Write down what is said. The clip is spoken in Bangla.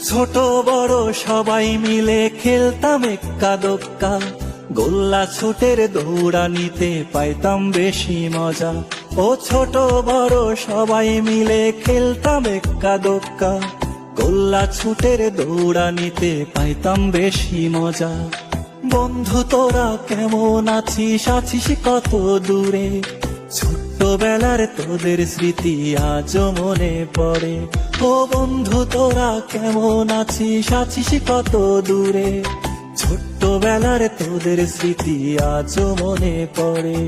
ছোট বড় সবাই মিলে খেলতাম এক্কা দোক্কা, গোল্লা ছুটের দৌড়ানিতে পাইতাম বেশি মজা। ও ছোট বড় সবাই মিলে খেলতাম এক্কা দোক্কা, গোল্লা ছুটের দৌড়ানিতে পাইতাম বেশি মজা। বন্ধু তোরা কেমন আছিস, আছিস কত দূরে? ছোট্টবেলার তোদের স্মৃতি আজও মনে পড়ে। ও বন্ধু তোরা কেমন আছিস, আছিস কত দূরে? ছোট্টবেলার তোদের স্মৃতি আজও মনে পড়ে।